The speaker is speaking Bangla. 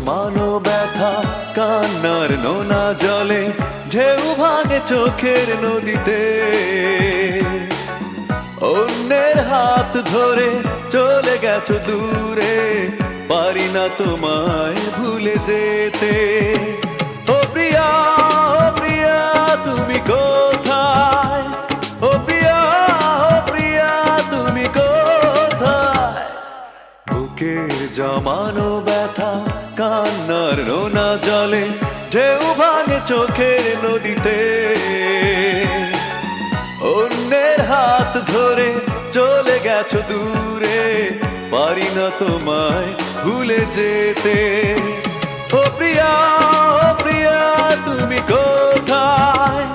জমানো ব্যথা কান্নার নোনা জলে ঢেউ ভাঙে চোখের নদীতে। অন্যের হাত ধরে চলে গেছো দূরে, পারি না তোমায় ভুলে যেতে। ও প্রিয়া, ও প্রিয়া তুমি কোথায়? ও প্রিয়া, ও প্রিয়া তুমি কোথায়? বুকের জমানো ব্যথা কান্নার নোনা জলে ঢেউ ভাঙে চোখের নদীতে। অন্যের হাত ধরে চলে গেছো দূরে, পারি না তোমায় ভুলে যেতে। ও প্রিয়া, ও প্রিয়া তুমি কোথায়?